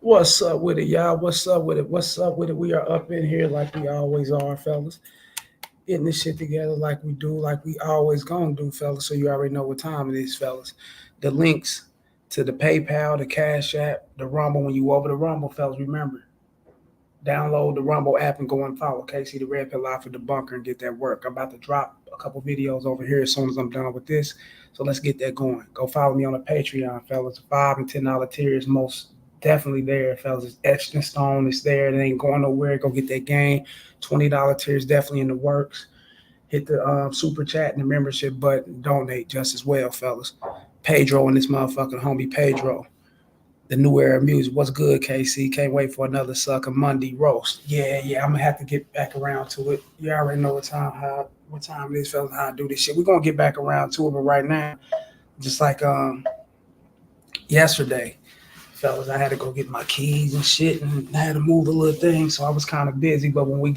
What's up with it, y'all? What's up with it? What's up with it? We are up in here like we always are, fellas. Getting this shit together like we do, like we always gonna do, fellas. So you already know what time it is, fellas. The links to the PayPal, the Cash App, the Rumble. When you over the Rumble, fellas, remember, download the Rumble app and go and follow Casey the Red Pill Live for the bunker and get that work. I'm about to drop a couple videos over here as soon as I'm done with this. So let's get that going. Go follow me on the Patreon, fellas. $5 and $10 tiers, most definitely there, fellas. It's etched in stone. It's there. It ain't going nowhere. Go get that game. $20 tiers definitely in the works. Hit the super chat and the membership button. Donate just as well, fellas. Pedro and this motherfucking homie Pedro, the new era of music. What's good, KC? Can't wait for another sucker Monday roast. Yeah, I'm gonna have to get back around to it. You already know what time it is, fellas, how I do this shit. We're gonna get back around to it, but right now, just like yesterday, fellas, I had to go get my keys and shit, and I had to move a little thing, so I was kind of busy. But when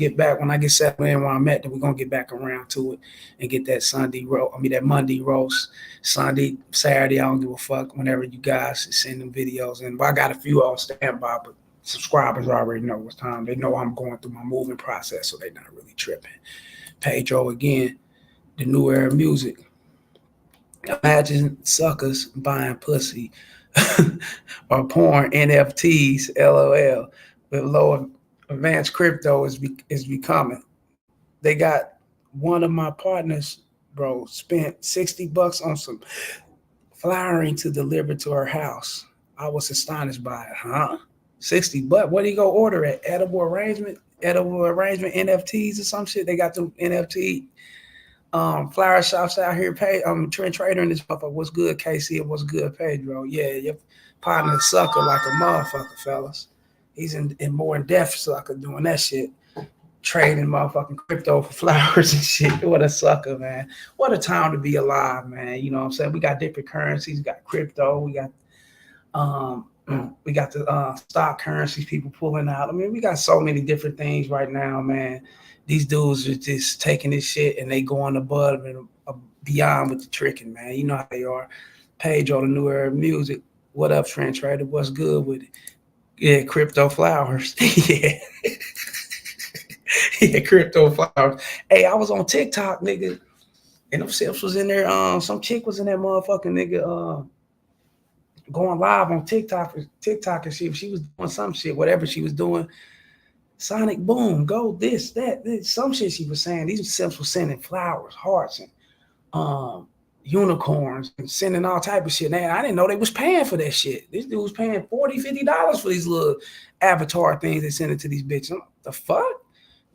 I get settled in where I'm at, then we're gonna get back around to it and get that that Monday roast. Sunday, Saturday, I don't give a fuck. Whenever you guys send them videos in, but I got a few on standby. But subscribers already know what time. They know I'm going through my moving process, so they're not really tripping. Pedro again, the new era of music. Imagine suckers buying pussy or porn NFTs, LOL, with low advanced crypto is becoming. They got one of my partners, bro, spent $60 on some flowering to deliver to her house. I was astonished by it, huh? $60. What do you go order at? Edible arrangement NFTs or some shit. They got them NFT flower shops out here. Trent Trader and this motherfucker. What's good, KC? And what's good, Pedro? Yeah, your partner sucker like a motherfucker, fellas. He's in more in depth sucker doing that shit. Trading motherfucking crypto for flowers and shit. What a sucker, man. What a time to be alive, man. You know what I'm saying? We got different currencies. We got crypto. Um we got the stock currencies people pulling out. I mean, we got so many different things right now, man. These dudes are just taking this shit and they going above and beyond with the tricking, man. You know how they are. Page on the new era of music. What up, Trent Trader? What's good with it? Yeah, crypto flowers. Yeah. Yeah, crypto flowers. Hey, I was on TikTok, nigga, and them simps was in there. Some chick was in that motherfucking nigga. Going live on TikTok and shit. She was doing some shit, whatever she was doing. Sonic Boom, go this, some shit she was saying. These simps were sending flowers, hearts, and unicorns, and sending all type of shit. Man, I didn't know they was paying for that shit. This dude was paying $40, $50 for these little avatar things they send it to these bitches. The fuck?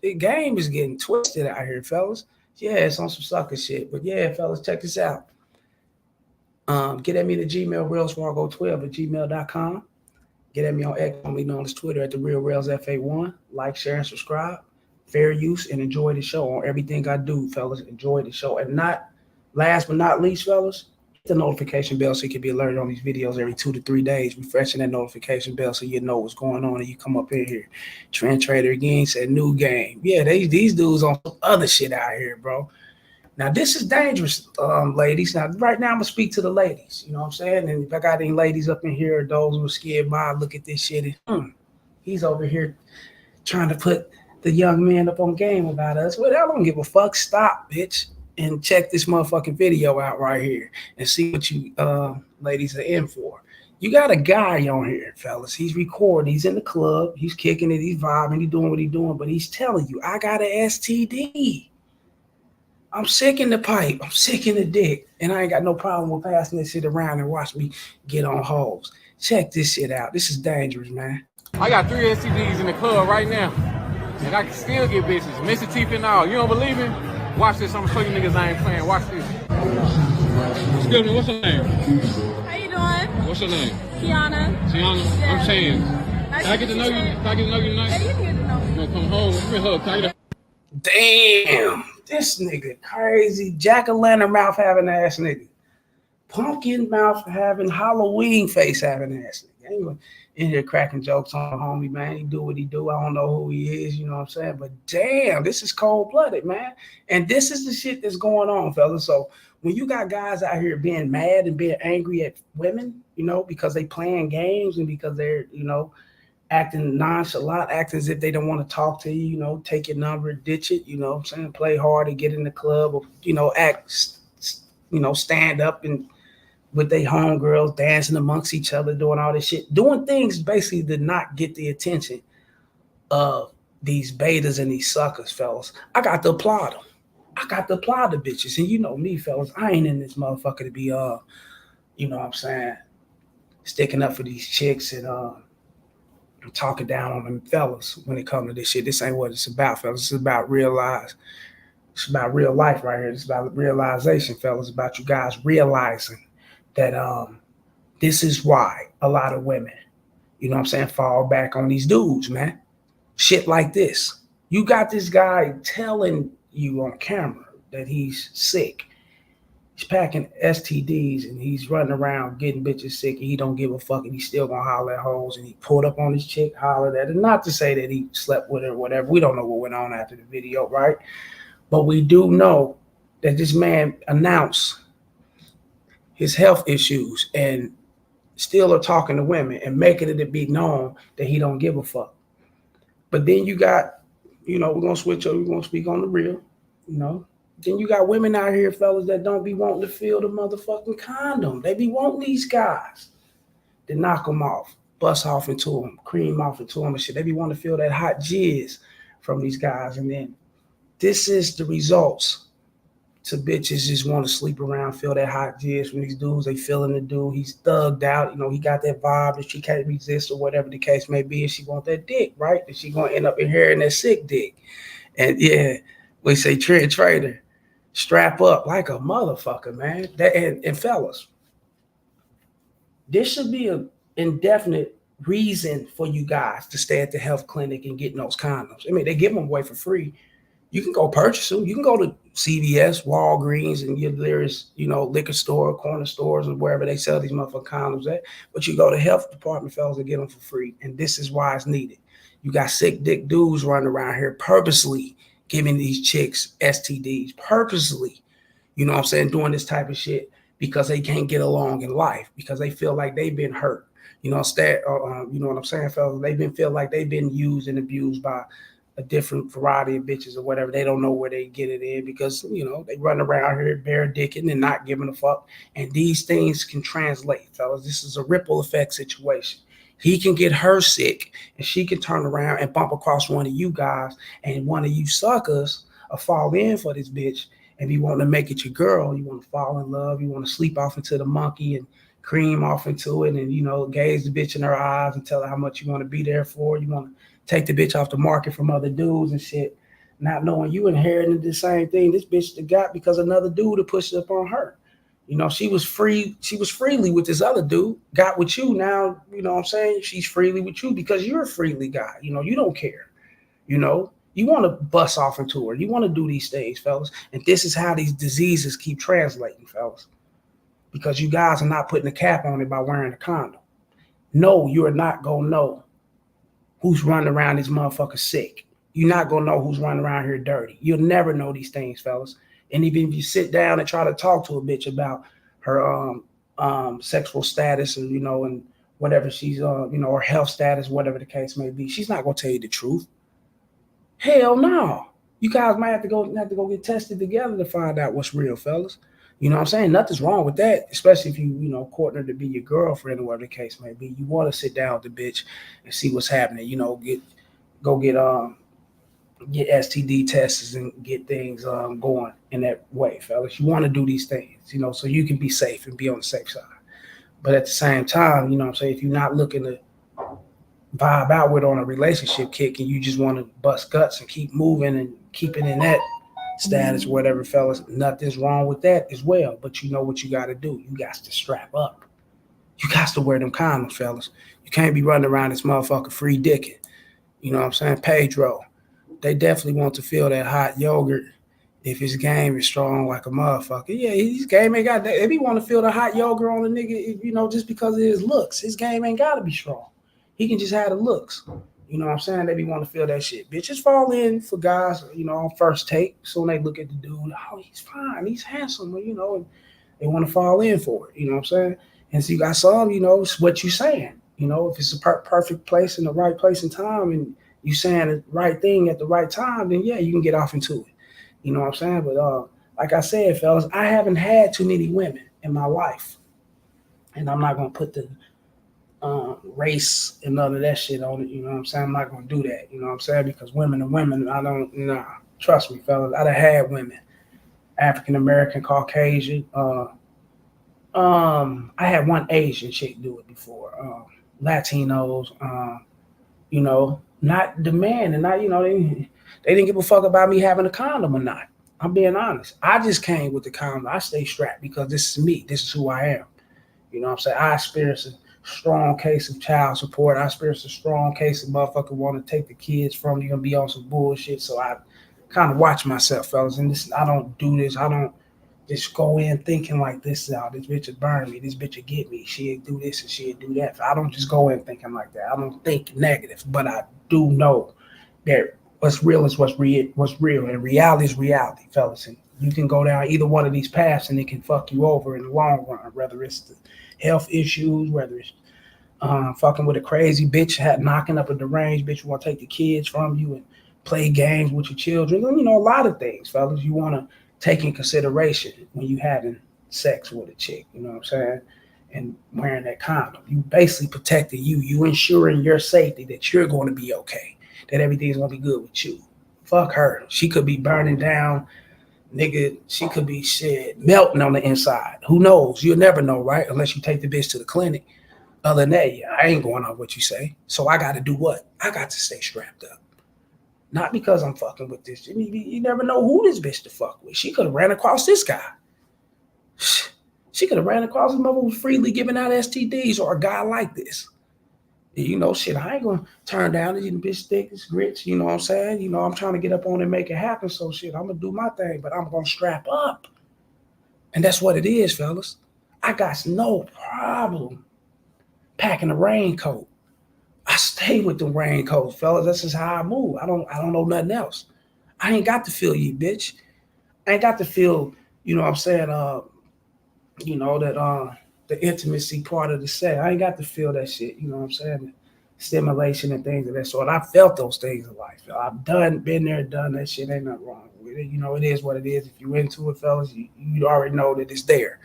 The game is getting twisted out here, fellas. Yeah, it's on some sucker shit. But yeah, fellas, check this out. Get at me the Gmail, realsfargo12 at gmail.com. Get at me on X, only known as Twitter, at the Real Rails FA1. Like, share, and subscribe. Fair use and enjoy the show on everything I do, fellas. Enjoy the show. And last but not least, fellas, hit the notification bell so you can be alerted on these videos every 2 to 3 days. Refreshing that notification bell so you know what's going on and you come up in here. Trend Trader again said new game. Yeah, these dudes on some other shit out here, bro. Now this is dangerous, ladies. Now right now I'm gonna speak to the ladies. You know what I'm saying? And if I got any ladies up in here, those who are scared by, look at this shit. And, he's over here trying to put the young man up on game about us. Well, I don't give a fuck. Stop, bitch, and check this motherfucking video out right here and see what you ladies are in for. You got a guy on here, fellas. He's recording. He's in the club. He's kicking it. He's vibing. He's doing what he's doing. But he's telling you, I got an STD. I'm sick in the pipe. I'm sick in the dick. And I ain't got no problem with passing this shit around and watch me get on hoes. Check this shit out. This is dangerous, man. I got 3 STDs in the club right now. And I can still get bitches. Missing teeth and all. You don't believe me? Watch this. I'm gonna show you niggas I ain't playing. Watch this. Excuse me, what's your name? How you doing? What's your name? Tiana. Tiana? Yeah. I'm Chance. Can I get to know you? Can I get to know you tonight? Yeah, you can get to know me. You wanna come home? Give me a hug. Can I get a... Damn. This nigga crazy. Jack-o'-lantern mouth having ass nigga. Pumpkin mouth having Halloween face having ass nigga. Anyway, in here cracking jokes on the homie, man. He do what he do. I don't know who he is, you know what I'm saying? But damn, this is cold-blooded, man. And this is the shit that's going on, fellas. So when you got guys out here being mad and being angry at women, you know, because they playing games and because they're, you know, acting nonchalant, acting as if they don't want to talk to you, you know, take your number, ditch it, you know what I'm saying? Play hard and get in the club or, you know, stand up and with their homegirls dancing amongst each other, doing all this shit, doing things basically to not get the attention of these betas and these suckers, fellas. I got to applaud them. I got to applaud the bitches. And you know me, fellas, I ain't in this motherfucker to be, you know what I'm saying, sticking up for these chicks and talking down on them fellas when it comes to this shit. This ain't what it's about, fellas. It's about it's about real life right here. It's about realization, fellas. It's about you guys realizing that this is why a lot of women, you know what I'm saying, fall back on these dudes, man. Shit like this. You got this guy telling you on camera that he's sick. He's packing STDs and he's running around getting bitches sick and he don't give a fuck and he's still gonna holler at hoes and he pulled up on his chick, hollered at her. Not to say that he slept with her or whatever. We don't know what went on after the video, right? But we do know that this man announced his health issues and still are talking to women and making it to be known that he don't give a fuck. But then you got, you know, we're gonna switch up, we're gonna speak on the real, you know. Then you got women out here, fellas, that don't be wanting to feel the motherfucking condom. They be wanting these guys to knock them off, bust off into them, cream off into them and shit. They be wanting to feel that hot jizz from these guys. And then this is the results to bitches just want to sleep around, feel that hot jizz from these dudes. They feeling the dude. He's thugged out. You know, he got that vibe that she can't resist or whatever the case may be. And she want that dick, right? And she going to end up inheriting that sick dick. And yeah, we say trade trader. Strap up like a motherfucker, man. And fellas, this should be an indefinite reason for you guys to stay at the health clinic and getting those condoms. I mean, they give them away for free. You can go purchase them. You can go to CVS, Walgreens, and there is, you know, liquor store, corner stores, or wherever they sell these motherfucking condoms at. But you go to health department, fellas, and get them for free. And this is why it's needed. You got sick dick dudes running around here purposely giving these chicks STDs, purposely, you know what I'm saying, doing this type of shit because they can't get along in life, because they feel like they've been hurt. You know, you know what I'm saying, fellas? Feel like they've been used and abused by a different variety of bitches or whatever. They don't know where they get it in because, you know, they run around here bare dicking and not giving a fuck. And these things can translate, fellas. This is a ripple effect situation. He can get her sick and she can turn around and bump across one of you guys, and one of you suckers will fall in for this bitch and be wanting to make it your girl. You want to fall in love. You want to sleep off into the monkey and cream off into it and, you know, gaze the bitch in her eyes and tell her how much you want to be there for. You want to take the bitch off the market from other dudes and shit, not knowing you inherited the same thing this bitch got because another dude pushed up on her. You know, she was freely with this other dude, got with you. Now, you know what I'm saying? She's freely with you because you're a freely guy. You know, you don't care. You know, you want to bust off into her. You want to do these things, fellas. And this is how these diseases keep translating, fellas. Because you guys are not putting a cap on it by wearing a condom. No, you're not going to know who's running around this motherfucker sick. You're not going to know who's running around here dirty. You'll never know these things, fellas. And even if you sit down and try to talk to a bitch about her sexual status or, you know, and whatever she's, you know, her health status, whatever the case may be, she's not going to tell you the truth. Hell no. You guys might have to go get tested together to find out what's real, fellas. You know what I'm saying? Nothing's wrong with that, especially if you know, courting her to be your girlfriend or whatever the case may be. You want to sit down with the bitch and see what's happening. You know, get STD tests and get things going in that way, fellas. You want to do these things, you know, so you can be safe and be on the safe side. But at the same time, you know what I'm saying, if you're not looking to vibe out with on a relationship kick and you just want to bust guts and keep moving and keeping in that status, whatever, fellas, nothing's wrong with that as well. But you know what you got to do. You got to strap up. You got to wear them condoms, fellas. You can't be running around this motherfucker free dicking. You know what I'm saying? Pedro. They definitely want to feel that hot yogurt if his game is strong like a motherfucker. Yeah, his game ain't got that. If he want to feel the hot yogurt on a nigga, you know, just because of his looks, his game ain't got to be strong. He can just have the looks. You know what I'm saying? They be want to feel that shit. Bitches fall in for guys, you know, on first take. So when they look at the dude, oh, he's fine, he's handsome, you know, and they want to fall in for it. You know what I'm saying? And so you got some, you know, it's what you saying. If it's a perfect place in the right place and time, and you saying the right thing at the right time, then yeah, you can get off into it. You know what I'm saying? But like I said, fellas, I haven't had too many women in my life, and I'm not gonna put the race and none of that shit on it. You know what I'm saying? I'm not gonna do that. You know what I'm saying? Because women are women. I don't. Nah, trust me, fellas. I'd have had women, African American, Caucasian. I had one Asian chick do it before. Latinos. Not demanding. Not they didn't give a fuck about me having a condom or not. I'm being honest. I just came with the condom. I stay strapped because this is me. This is who I am. You know what I'm saying? I experienced a strong case of child support. I experienced a strong case of motherfucker want to take the kids from you and be on some bullshit. So I kind of watch myself, fellas. And this, I don't do this. I don't just go in thinking like this out. This bitch will burn me. This bitch will get me. She'll do this and she'll do that. I don't just go in thinking like that. I don't think negative, but I do know that what's real is what's real, and reality is reality, fellas. And you can go down either one of these paths, and it can fuck you over in the long run. Whether it's the health issues, whether it's fucking with a crazy bitch, knocking up a deranged bitch who want to take the kids from you and play games with your children. A lot of things, fellas, you want to take in consideration when you having sex with a chick. You know what I'm saying? And wearing that condom, you basically protecting you. You ensuring your safety, that you're going to be okay, that everything's going to be good with you. Fuck her. She could be burning down, nigga. She could be shit melting on the inside. Who knows? You'll never know, right? Unless you take the bitch to the clinic. Other than that, yeah, I ain't going on what you say. So I got to do what? I got to stay strapped up. Not because I'm fucking with this. You never know who this bitch to fuck with. She could have ran across this guy. She could have ran across his mother who's freely giving out STDs, or a guy like this. Shit, I ain't gonna turn down the bitch thick as grits. You know what I'm saying? I'm trying to get up on it and make it happen. So shit, I'm gonna do my thing, but I'm gonna strap up. And that's what it is, fellas. I got no problem packing a raincoat. I stay with the raincoats, fellas. That's just how I move. I don't know nothing else. I ain't got to feel you, bitch. I ain't got to feel, what I'm saying, that the intimacy part of the sex. I ain't got to feel that shit, you know what I'm saying? Stimulation and things of that sort. I felt those things in life. I've been there, done that shit. Ain't nothing wrong with it. It is what it is. If you're into it, fellas, you already know that it's there.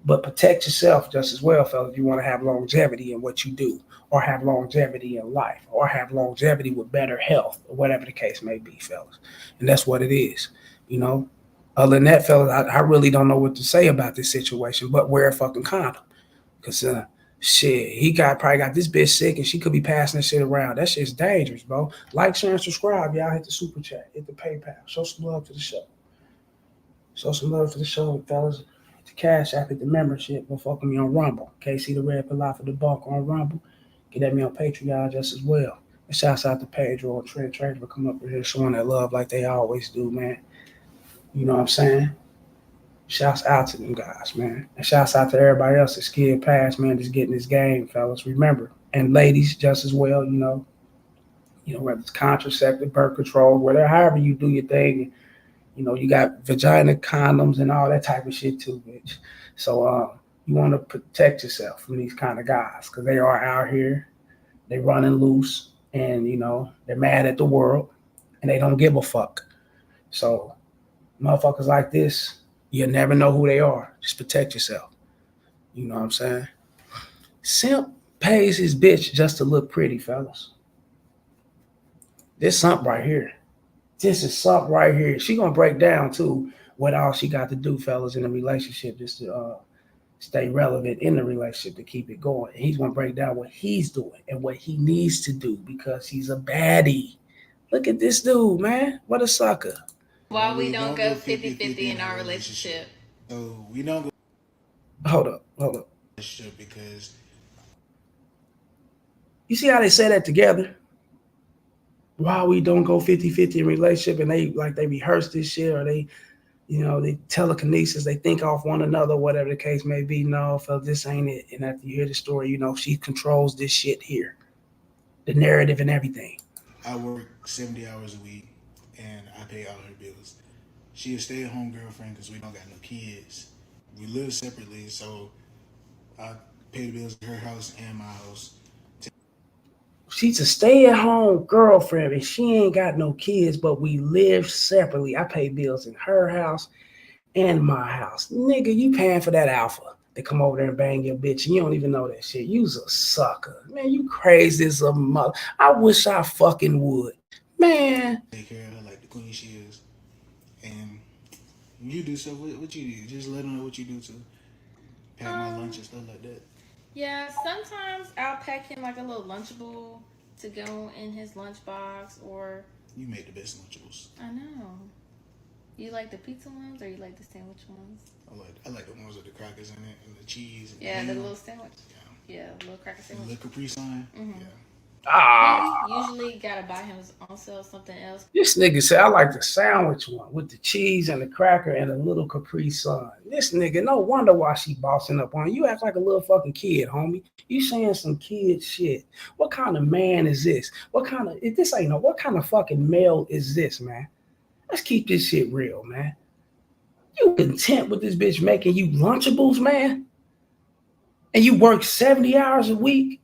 But protect yourself just as well, fellas. You want to have longevity in what you do, or have longevity in life, or have longevity with better health, or whatever the case may be, fellas. And that's what it is, you know. Other than that, fellas, I really don't know what to say about this situation, but wear a fucking condom. Cause shit, probably got this bitch sick, and she could be passing that shit around. That shit's dangerous, bro. Like, share, and subscribe, y'all. Hit the super chat, hit the PayPal. Show some love to the show. Show some love to the show, fellas. The Cash App, hit the membership. Go fuck with me on Rumble. KC the Red Pill for the Buck on Rumble. Get at me on Patreon just as well. And shouts out to Pedro and Trent Trader for coming up here showing that love like they always do, man. You know what I'm saying? Shouts out to them guys, man. And shouts out to everybody else that's scared past, man, just getting this game, fellas. Remember. And ladies just as well, whether it's contraceptive, birth control, whatever, however you do your thing. You got vagina condoms and all that type of shit too, bitch. So you want to protect yourself from these kind of guys, because they are out here, they running loose, and they're mad at the world, and they don't give a fuck. So motherfuckers like this, you'll never know who they are. Just protect yourself. You know what I'm saying? Simp pays his bitch just to look pretty, fellas. This simp right here. This is something right here. She gonna break down too what all she got to do, fellas, in a relationship just to stay relevant in the relationship, to keep it going. And he's gonna break down what he's doing and what he needs to do, because he's a baddie. Look at this dude, man. What a sucker. Why we don't go 50-50 in our relationship? So we don't go Hold up. because You see how they say that together? Why we don't go 50-50 in relationship, and they rehearse this shit, or they telekinesis, they think off one another, whatever the case may be. No, fellas, this ain't it. And after you hear the story, she controls this shit here, the narrative and everything. I work 70 hours a week and I pay all her bills. She a stay-at-home girlfriend because we don't got no kids. We live separately, so I pay the bills in her house and my house. She's a stay-at-home girlfriend and she ain't got no kids, but we live separately. I pay bills in her house and my house. Nigga, you paying for that alpha to come over there and bang your bitch and you don't even know that shit. You's a sucker. Man, you crazy as a mother. I wish I fucking would. Man. Take care of her like the queen she is. And you do stuff, what you do? Just let them know what you do to pack my lunch and stuff like that. Yeah, sometimes I'll pack him like a little Lunchable to go in his lunchbox, or You make the best Lunchables. I know. You like the pizza ones or you like the sandwich ones? I like the ones with the crackers in it and the cheese. And Yeah, the the ham. little sandwich. Yeah, little cracker The sandwich. little Capri Sun. Mm-hmm. Yeah. He usually gotta buy him his own self something else. This nigga said, I like the sandwich one with the cheese and the cracker and a little Capri Sun. This nigga, no wonder why she bossing up on you. You act like a little fucking kid, homie. You saying some kid shit. What kind of man is this? What kind of fucking male is this, man? Let's keep this shit real, man. You content with this bitch making you Lunchables, man? And you work 70 hours a week?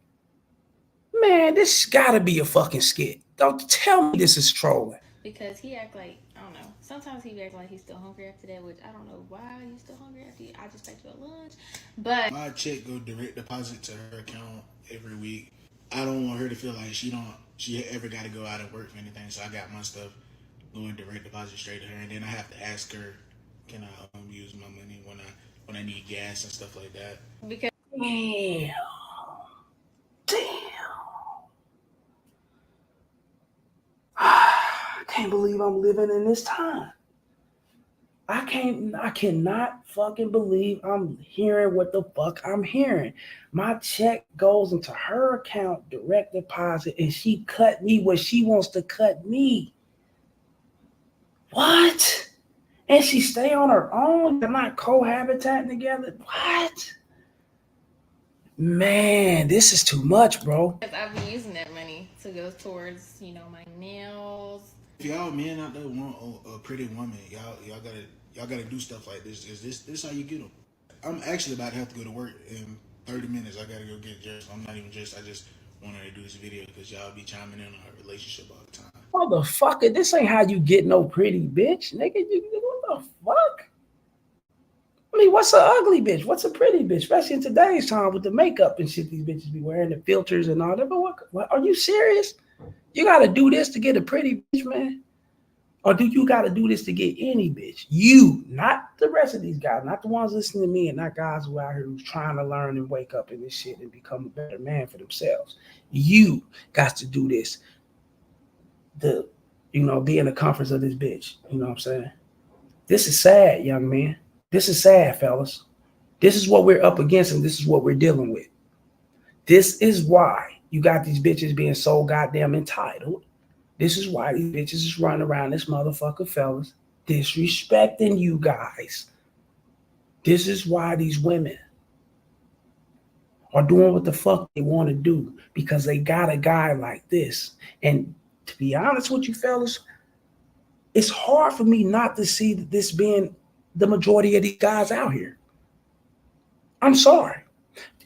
Man, this gotta be a fucking skit. Don't tell me this is trolling. Because he act like, I don't know. Sometimes he act like he's still hungry after that, which I don't know why he's still hungry after I just packed you a lunch. But my check go direct deposit to her account every week. I don't want her to feel like she ever got to go out and work for anything. So I got my stuff going direct deposit straight to her, and then I have to ask her, can I use my money when I need gas and stuff like that? because Damn. I can't believe I'm living in this time. I cannot fucking believe I'm hearing what the fuck I'm hearing. My check goes into her account, direct deposit, and she cut me what she wants to cut me. What? And she stay on her own? They're not cohabitating together? What? Man, this is too much, bro. I've been using that money to go towards, my nails. If y'all men out there want a pretty woman, y'all gotta do stuff like this. This is how you get them. I'm actually about to have to go to work in 30 minutes. I gotta go get dressed. I'm not even dressed. I just wanted to do this video because y'all be chiming in on our relationship all the time. Motherfucker, this ain't how you get no pretty bitch, nigga. What the fuck? I mean, what's an ugly bitch? What's a pretty bitch? Especially in today's time with the makeup and shit these bitches be wearing, the filters and all that. But what are you serious? You got to do this to get a pretty bitch, man? Or do you got to do this to get any bitch? You, not the rest of these guys, not the ones listening to me and not guys who out here who's trying to learn and wake up in this shit and become a better man for themselves. You got to do this to, be in the comforts of this bitch. You know what I'm saying? This is sad, young man. This is sad, fellas. This is what we're up against and this is what we're dealing with. This is why you got these bitches being so goddamn entitled. This is why these bitches is running around this motherfucker, fellas, disrespecting you guys. This is why these women are doing what the fuck they want to do because they got a guy like this. And to be honest with you, fellas, it's hard for me not to see this being the majority of these guys out here. I'm sorry.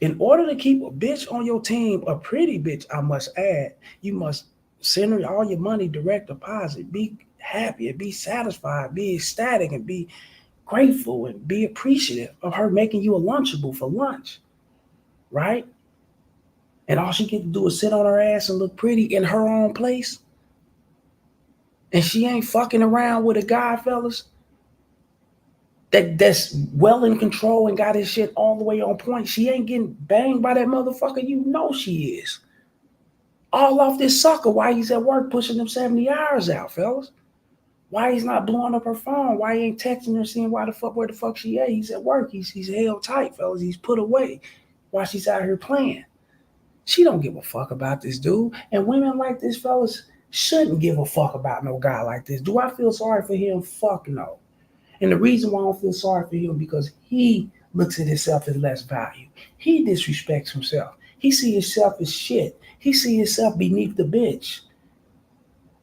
In order to keep a bitch on your team, a pretty bitch, I must add, you must send her all your money direct deposit. Be happy and be satisfied, be ecstatic and be grateful and be appreciative of her making you a Lunchable for lunch, right? And all she get to do is sit on her ass and look pretty in her own place. And she ain't fucking around with a guy, fellas, that's well in control and got his shit all the way on point. She ain't getting banged by that motherfucker. You know she is. All off this sucker while he's at work pushing them 70 hours out, fellas. Why he's not blowing up her phone? Why he ain't texting her seeing where the fuck she at? He's at work. He's held tight, fellas. He's put away while she's out here playing. She don't give a fuck about this dude. And women like this, fellas, shouldn't give a fuck about no guy like this. Do I feel sorry for him? Fuck no. And the reason why I don't feel sorry for him because he looks at himself as less value. He disrespects himself. He sees himself as shit. He sees himself beneath the bitch.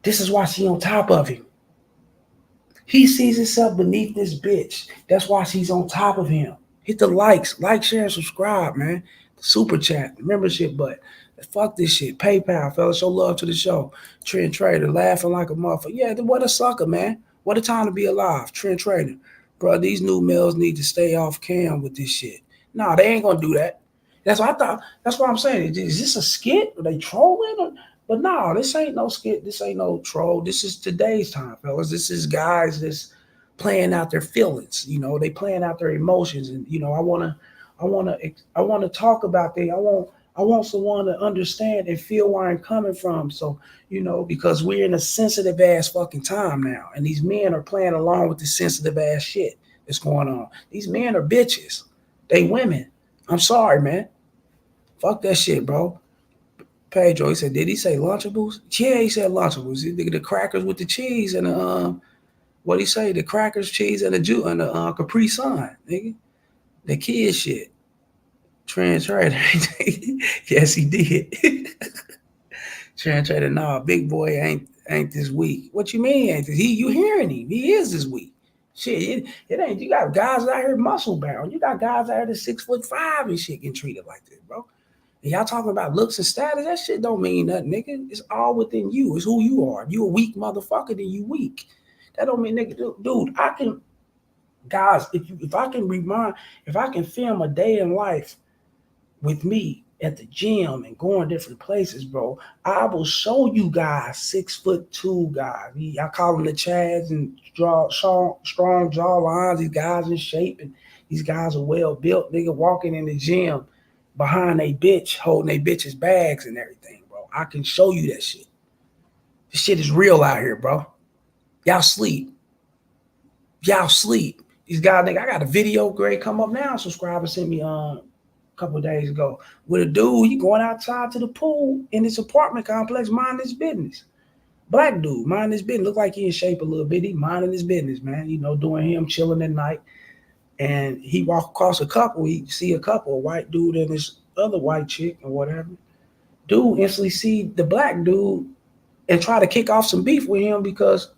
This is why she on top of him. He sees himself beneath this bitch. That's why she's on top of him. Hit the likes, like, share, and subscribe, man. Super chat, membership, but fuck this shit. PayPal, fellas, show love to the show. Trend Trader, laughing like a motherfucker. Yeah, what a sucker, man. What a time to be alive. Trend Trader. Bro, these new males need to stay off cam with this shit. No, they ain't gonna do that. That's what I thought. That's what I'm saying. Is this a skit? Are they trolling? But no, this ain't no skit. This ain't no troll. This is today's time, fellas. This is guys that's playing out their feelings. They playing out their emotions, and I wanna talk about that. I want someone to understand and feel where I'm coming from. So, because we're in a sensitive ass fucking time now, and these men are playing along with this sensitive ass shit that's going on. These men are bitches. They women. I'm sorry, man. Fuck that shit, bro. Pedro, he said, did he say Lunchables? Yeah, he said Lunchables. The crackers with the cheese and the what he say? The crackers, cheese, and the Capri Sun, nigga. The kid shit. Trend Trader. Yes, he did. Trend Trader, nah, big boy ain't this weak. What you mean ain't this? You hearing him? He is this weak. Shit, it ain't. You got guys out here muscle bound. You got guys out here that's 6'5" and shit getting treated like this, bro. And y'all talking about looks and status? That shit don't mean nothing, nigga. It's all within you. It's who you are. If you a weak motherfucker, then you weak. That don't mean, nigga, dude. I can, guys. If I can film a day in life with me at the gym and going different places, bro, I will show you guys 6'2" guys. I call them the Chads and strong jaw lines. These guys in shape, and these guys are well built. Nigga walking in the gym behind a bitch, holding a bitch's bags and everything, bro. I can show you that shit. This shit is real out here, bro. Y'all sleep. These guys, nigga, I got a video grade come up now. Subscriber sent me couple of days ago with a dude. He going outside to the pool in his apartment complex, minding his business. Black dude, minding his business. Look like he in shape a little bit. He minding his business, man. Doing him, chilling at night. And he walk across a couple. He see a couple, a white dude and this other white chick or whatever. Dude instantly see the black dude and try to kick off some beef with him because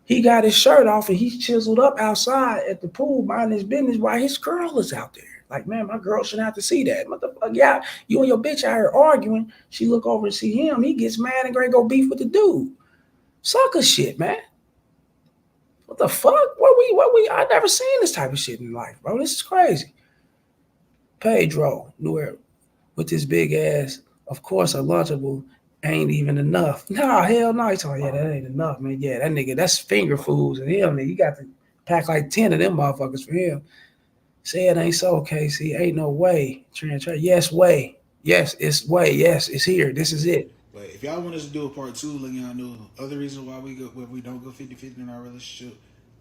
he got his shirt off and he's chiseled up outside at the pool minding his business while his girl is out there. Like, man, my girl shouldn't have to see that. What the fuck? Yeah, you and your bitch out here arguing. She look over and see him. He gets mad and go beef with the dude. Sucker shit, man. What the fuck? I never seen this type of shit in life, bro. This is crazy. Pedro, with this big ass, of course, a Lunchable ain't even enough. Nah, hell no. He's talking, yeah, that ain't enough, man. Yeah, that nigga, that's finger foods and him, nigga. You got to pack like 10 of them motherfuckers for him. Say it ain't so, Casey. Ain't no way. Yes, way. Yes, it's way. Yes, it's here. This is it. But if y'all want us to do a part 2, let y'all know other reasons why we don't go 50-50 in our relationship,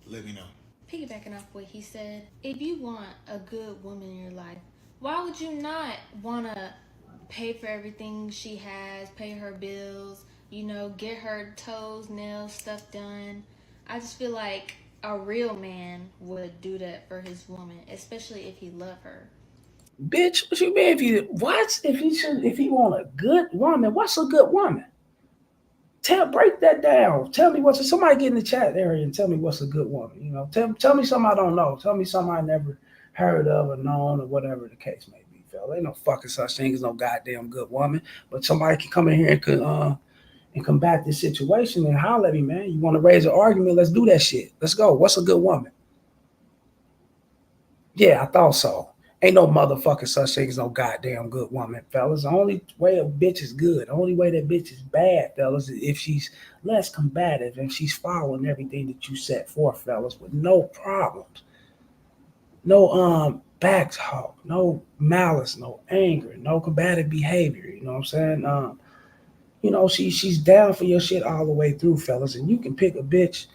let me know. Piggybacking off what he said, if you want a good woman in your life, why would you not want to pay for everything she has, pay her bills, get her toes, nails, stuff done? I just feel like a real man would do that for his woman, especially if he loved her. Bitch, what you mean? If he want a good woman, what's a good woman? Break that down. Tell me somebody get in the chat area and tell me what's a good woman. Tell me something I don't know. Tell me something I never heard of or known or whatever the case may be, fella. Ain't no fucking such thing as no goddamn good woman. But somebody can come in here and combat this situation and holler at me, man. You want to raise an argument? Let's do that shit. Let's go. What's a good woman? Yeah, I thought so. Ain't no motherfucking such thing as no goddamn good woman, fellas. The only way a bitch is good, the only way that bitch is bad, fellas, is if she's less combative and she's following everything that you set forth, fellas, with no problems. No back talk, no malice, no anger, no combative behavior. You know what I'm saying? She's down for your shit all the way through, fellas. And you can pick a bitch,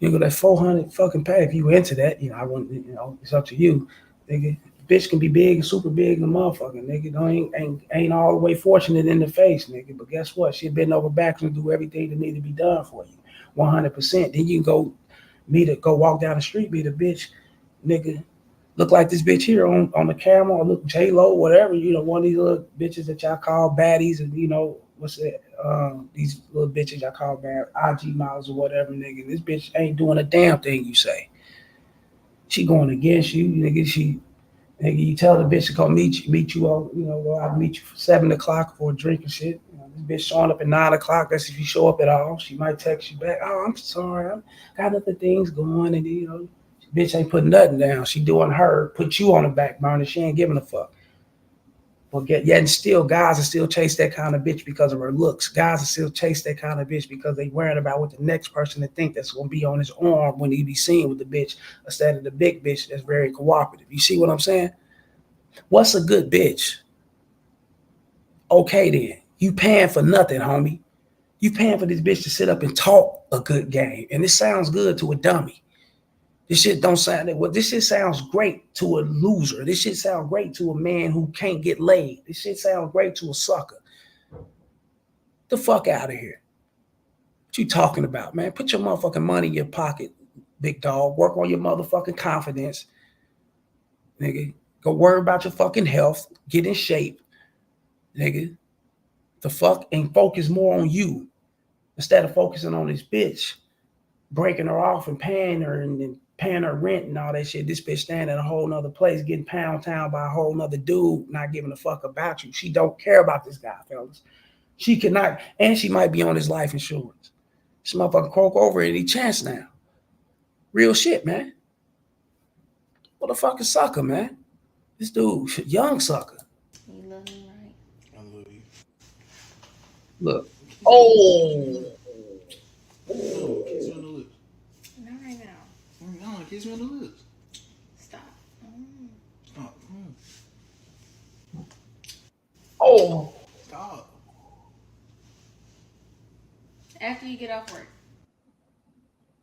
that 400 fucking pay if you into that. I wouldn't, it's up to you. Nigga, bitch can be big and super big and motherfucking, nigga. Ain't all the way fortunate in the face, nigga. But guess what? She been over backwards and do everything that need to be done for you. 100%. Then you can go walk down the street, meet a bitch, nigga. Look like this bitch here on the camera, or look J-Lo, whatever, one of these little bitches that y'all call baddies, and what's it? These little bitches y'all call bad IG models or whatever, nigga. This bitch ain't doing a damn thing you say. She going against you, nigga. She Nigga, you tell the bitch to go meet you on, go out and meet you for 7 o'clock for a drink and shit. This bitch showing up at 9 o'clock. That's if you show up at all. She might text you back. Oh, I'm sorry. I got other things going, and bitch ain't putting nothing down. She doing her, put you on the back burner. She ain't giving a fuck. But yet and still, guys will still chase that kind of bitch because of her looks. Guys will still chase that kind of bitch because they worrying about what the next person to think that's gonna be on his arm when he be seen with the bitch instead of the big bitch that's very cooperative. You see what I'm saying? What's a good bitch? Okay then. You paying for nothing, homie. You paying for this bitch to sit up and talk a good game. And this sounds good to a dummy. This shit don't sound well. This shit sounds great to a loser. This shit sounds great to a man who can't get laid. This shit sounds great to a sucker. The fuck out of here. What you talking about, man? Put your motherfucking money in your pocket, big dog. Work on your motherfucking confidence. Nigga. Go worry about your fucking health. Get in shape. Nigga. The fuck and focus more on you instead of focusing on this bitch, breaking her off and paying her and paying her rent and all that shit. This bitch standing in a whole nother place, getting pound town by a whole nother dude, not giving a fuck about you. She don't care about this guy, fellas. She cannot, and she might be on his life insurance. This motherfucker croak over any chance now. Real shit, man. What a fucking sucker, man. This dude, young sucker. You love me, right? I love you. Look. Oh. No, kiss me on the lips. Not right now. No, kiss me on the lips. Stop. Stop. Oh. Stop. After you get off work.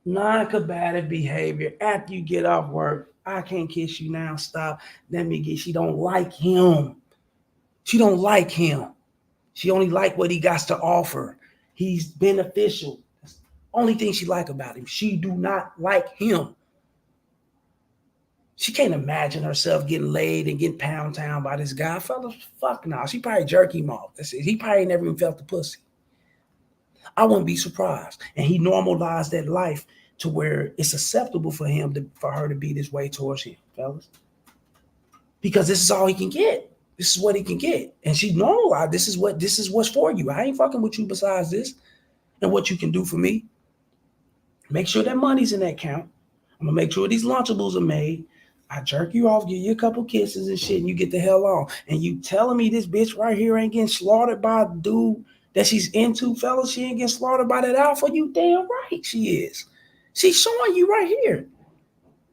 Non-combative behavior. After you get off work, I can't kiss you now. Stop. Let me get. She don't like him. She don't like him. She only like what he got to offer. He's beneficial. That's the only thing she like about him. She do not like him. She can't imagine herself getting laid and getting pound town by this guy. Fellas, fuck no. She probably jerk him off. That's it. He probably never even felt the pussy. I wouldn't be surprised. And he normalized that life to where it's acceptable for for her to be this way towards him, fellas. Because this is all he can get. This is what he can get. And she normalized, this is what's for you. I ain't fucking with you besides this and what you can do for me. Make sure that money's in that account. I'm gonna make sure these Lunchables are made. I jerk you off, give you a couple kisses and shit, and you get the hell on. And you telling me this bitch right here ain't getting slaughtered by a dude that she's into, fellas? She ain't getting slaughtered by that alpha? You damn right she is. She's showing you right here.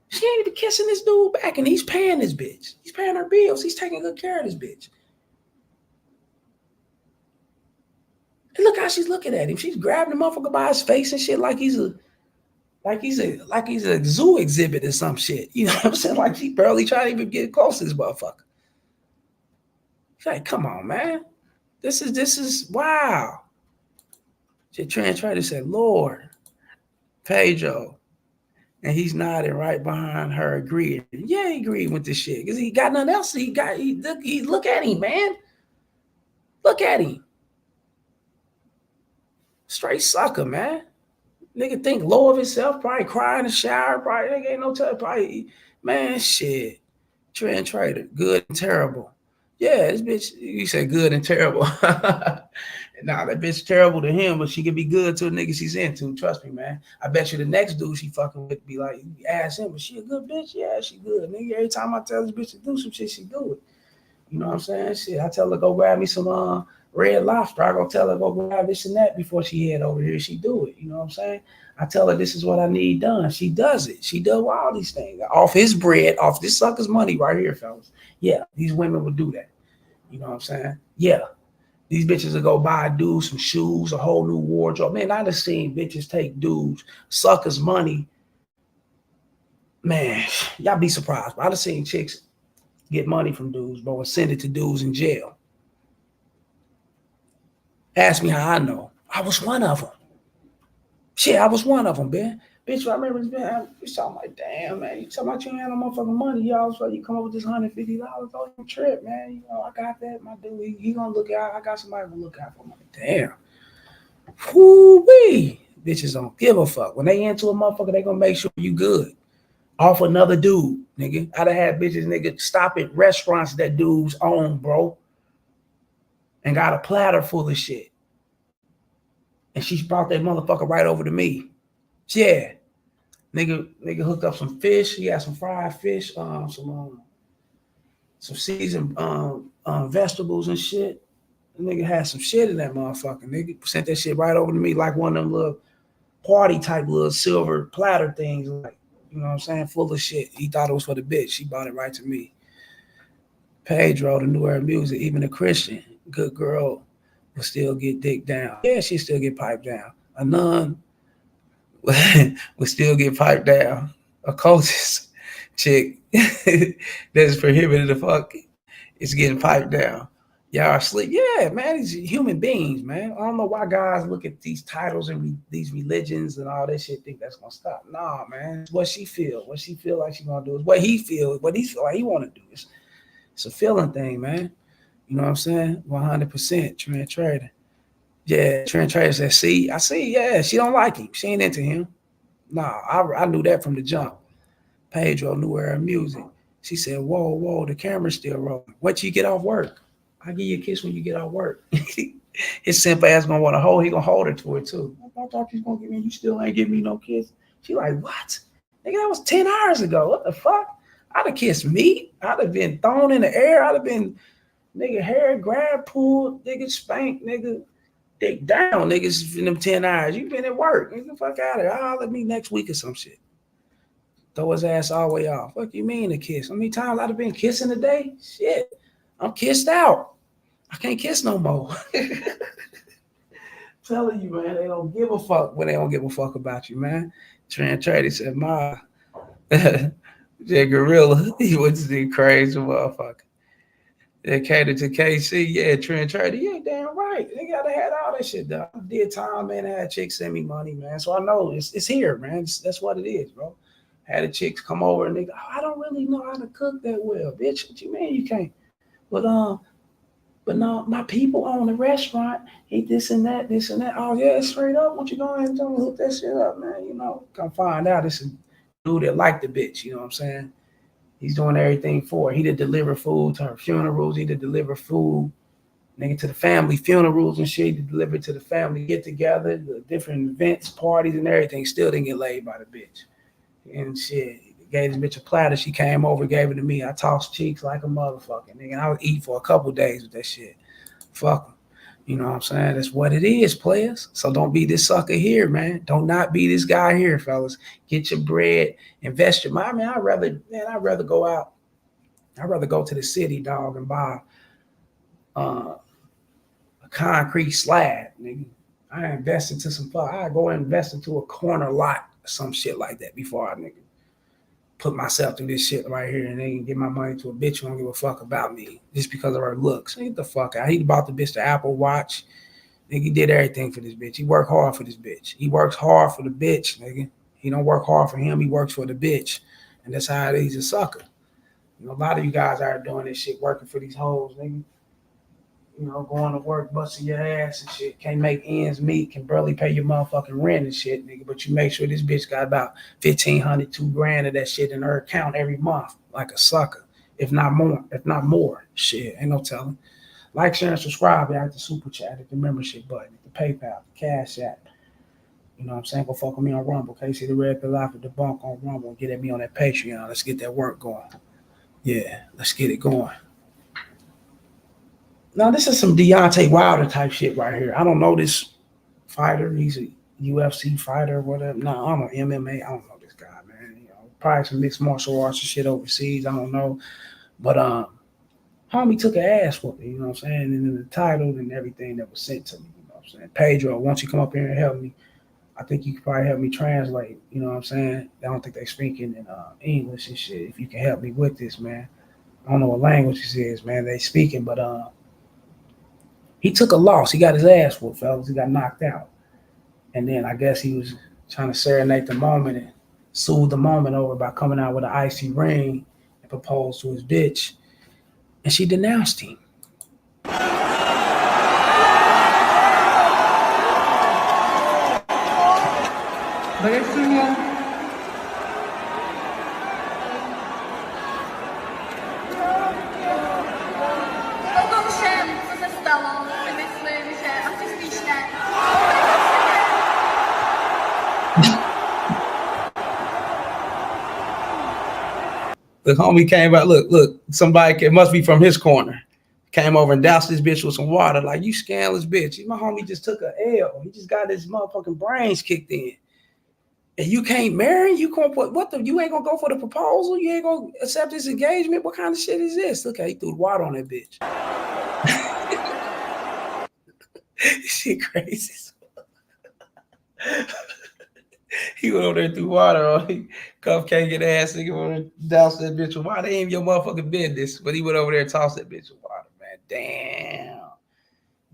She ain't even kissing this dude back, and he's paying this bitch. He's paying her bills. He's taking good care of this bitch. And look how she's looking at him. She's grabbing the motherfucker by his face and shit like he's a zoo exhibit or some shit. You know what I'm saying? Like she barely trying to even get close to this motherfucker. She's like, come on, man. This is wow. She tried to say, Lord, Pedro. And he's nodding right behind her, agreeing. Yeah, he agreed with this shit. Because he got nothing else. Look at him, man. Look at him. Straight sucker, man. Nigga think low of himself, probably cry in the shower, probably nigga ain't no time, probably, man, shit. Trend trader, good and terrible. Yeah, this bitch, you said good and terrible. Nah, that bitch terrible to him, but she could be good to a nigga she's into. Trust me, man. I bet you the next dude she fucking with be like, ask him, but she a good bitch? Yeah, she good. Nigga, every time I tell this bitch to do some shit, she do it. You know what I'm saying? Shit, I tell her go grab me some Red Lobster. I go tell her go grab this and that before she head over here. She do it. You know what I'm saying? I tell her this is what I need done. She does it. She does all these things. Off his bread, off this sucker's money right here, fellas. Yeah, these women would do that. You know what I'm saying? Yeah. These bitches will go buy dudes some shoes, a whole new wardrobe. Man, I done seen bitches take dudes, suckers' money. Man, y'all be surprised. But I done seen chicks get money from dudes, bro, and send it to dudes in jail. Ask me how I know. I was one of them. Shit, I was one of them, man. Bitch, I remember this man. Bitch, I'm like, damn, man. You talking about you ain't had no motherfucking money, y'all. So you come up with this $150. Oh, you trip, man. You know, I got that. My dude, he gonna look out. I got somebody to look out for me. Damn. Whoo-wee. Bitches don't give a fuck. When they into a motherfucker, they gonna make sure you good. off another dude, nigga. I done had bitches, nigga, stop at restaurants that dudes own, bro, and got a platter full of shit. And she brought that motherfucker right over to me. Yeah. Nigga hooked up some fish. He had some fried fish, some seasoned vegetables and shit. The nigga had some shit in that motherfucker. Nigga sent that shit right over to me like one of them little party type little silver platter things, like, you know what I'm saying, full of shit. He thought it was for the bitch. She brought it right to me. Pedro, the new era music, even a Christian, good girl, will still get dick down. Yeah, she still get piped down. A nun would still get piped down. A cultist chick that's prohibited to fuck is getting piped down. Y'all are asleep. Yeah, man, these human beings, man. I don't know why guys look at these titles and these religions and all that shit, think that's gonna stop. Nah, man. It's what she feel. What she feel like she gonna do is what he feel like he wanna do. It's a feeling thing, man. You know what I'm saying? 100% Trent Trader. Yeah, Trent Trader said, I see, yeah, she don't like him. She ain't into him. Nah, I knew that from the jump. Pedro knew her music. She said, whoa, the camera's still rolling. Wait till you get off work. I'll give you a kiss when you get off work. His simp ass gonna want to hold. He gonna hold her to it too. I thought you was gonna give me. You still ain't give me no kiss. She like, what? Nigga, that was 10 hours ago. What the fuck? I'd have kissed me. I'd have been thrown in the air. I'd have been, nigga, hair grab, pulled, nigga, spanked, nigga, dick down, niggas in them 10 hours. You been at work. Get the fuck out of here. I'll holler at me next week or some shit. Throw his ass all the way off. Fuck you mean a kiss? How many times I'd have been kissing a day? Shit. I'm kissed out. I can't kiss no more. Telling you, man, they don't give a fuck when they don't give a fuck about you, man. Trent Trady said, Ma, that gorilla, he was the crazy motherfucker. They catered to KC, yeah, Trent Trady, yeah, damn right. They gotta have all that shit done. I did time, man. I had chicks send me money, man. So I know it's here, man. That's what it is, bro. Had the chicks come over and they go, I don't really know how to cook that well, bitch. What you mean you can't? But no, my people own the restaurant. He this and that. Oh yeah, straight up. Won't you go ahead and tell me hook that shit up, man? You know, come find out. It's a dude that liked the bitch. You know what I'm saying? He's doing everything for her. He did deliver food to her funerals. He did deliver food, nigga, to the family funerals and shit. He did deliver to the family get together, the different events, parties, and everything. Still didn't get laid by the bitch. And shit. Gave this bitch a platter. She came over, gave it to me. I tossed cheeks like a motherfucker, nigga. And I would eat for a couple days with that shit. Fuck them. You know what I'm saying? That's what it is, players. So don't be this sucker here, man. Don't not be this guy here, fellas. Get your bread, invest your money. I mean, I'd rather go out. I'd rather go to the city, dog, and buy a concrete slab, nigga. I invest into some fuck. I go and invest into a corner lot or some shit like that before I, nigga, put myself through this shit right here and they can give my money to a bitch who don't give a fuck about me just because of her looks. Get the fuck out. He bought the bitch the Apple Watch. Nigga, he did everything for this bitch. He worked hard for this bitch. He works hard for the bitch, nigga. He don't work hard for him. He works for the bitch. And that's how he's a sucker. You know, a lot of you guys are doing this shit, working for these hoes, nigga. You know, going to work, busting your ass and shit. Can't make ends meet. Can barely pay your motherfucking rent and shit, nigga. But you make sure this bitch got about $1,500, $2,000 of that shit in her account every month, like a sucker. If not more. Shit, ain't no telling. Like, share, and subscribe. At the super chat, at the membership button, at the PayPal, the Cash App. You know what I'm saying? Go fuck with me on Rumble. Okay, see the red pill off at the bunk on Rumble. Get at me on that Patreon. Let's get that work going. Yeah, let's get it going. Now, this is some Deontay Wilder type shit right here. I don't know this fighter. He's a UFC fighter or whatever. No, I'm an MMA. I don't know this guy, man. You know, probably some mixed martial arts and shit overseas. I don't know. But homie took an ass whooping, you know what I'm saying? And then the title and everything that was sent to me, you know what I'm saying? Pedro, once you come up here and help me, I think you could probably help me translate, you know what I'm saying? I don't think they speaking in English and shit. If you can help me with this, man. I don't know what language this is, man. They speaking, but he took a loss. He got his ass whooped, fellas. He got knocked out. And then I guess he was trying to serenade the moment and soothe the moment over by coming out with an icy ring and proposed to his bitch. And she denounced him. The homie came out. Look, somebody it must be from his corner. Came over and doused this bitch with some water. Like, you scandalous bitch. My homie just took a L. He just got his motherfucking brains kicked in. And you can't marry? You gonna put what the? You ain't gonna go for the proposal? You ain't gonna accept this engagement? What kind of shit is this? Look how he threw the water on that bitch. Shit crazy. He went over there and threw water on him. Cupcake ass nigga went and doused that bitch with water. They ain't your motherfucking business. But he went over there and tossed that bitch with water, man.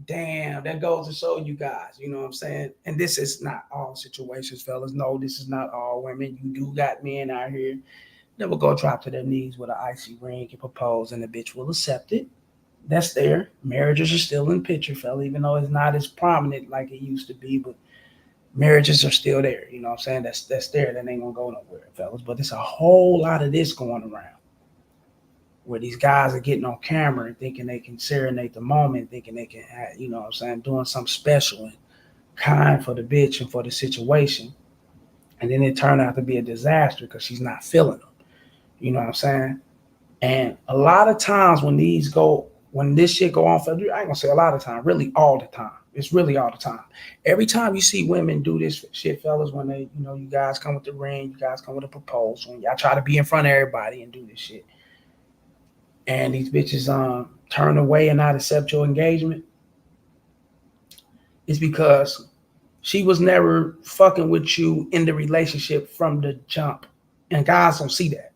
Damn. That goes to show you guys, you know what I'm saying? And this is not all situations, fellas. No, this is not all women. You do got men out here that will go drop to their knees with an icy ring and propose, and the bitch will accept it. That's there. Marriages are still in the picture, fella, even though it's not as prominent like it used to be, but marriages are still there. You know what I'm saying? That's there. That ain't gonna go nowhere, fellas. But there's a whole lot of this going around where these guys are getting on camera and thinking they can serenade the moment, thinking they can, you know what I'm saying, doing something special and kind for the bitch and for the situation. And then it turned out to be a disaster because she's not feeling them. You know what I'm saying? And a lot of times when this shit go on, I ain't gonna say a lot of time, really all the time. It's really all the time. Every time you see women do this shit, fellas, when they, you know, you guys come with the ring, you guys come with a proposal, and y'all try to be in front of everybody and do this shit. And these bitches turn away and not accept your engagement. It's because she was never fucking with you in the relationship from the jump. And guys don't see that.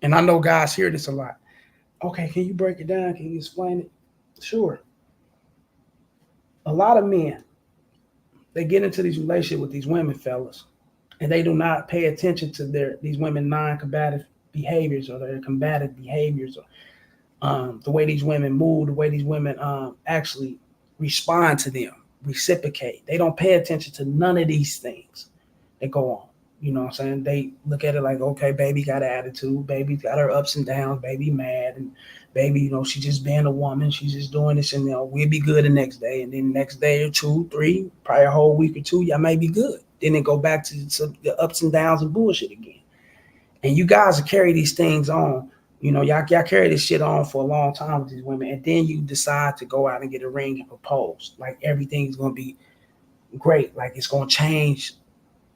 And I know guys hear this a lot. Okay, can you break it down? Can you explain it? Sure. A lot of men, they get into these relationships with these women, fellas, and they do not pay attention to these women non-combative behaviors or their combative behaviors, or the way these women move, the way these women actually respond to them, reciprocate. They don't pay attention to none of these things that go on. You know what I'm saying? They look at it like, okay, baby got an attitude, baby got her ups and downs, baby mad, and baby, you know, she just being a woman, she's just doing this, and you know, we'll be good the next day, and then the next day or 2, 3, probably a whole week or 2, y'all may be good. Then it go back to the ups and downs and bullshit again. And you guys carry these things on, you know, y'all carry this shit on for a long time with these women, and then you decide to go out and get a ring and propose. Like everything's gonna be great, like it's gonna change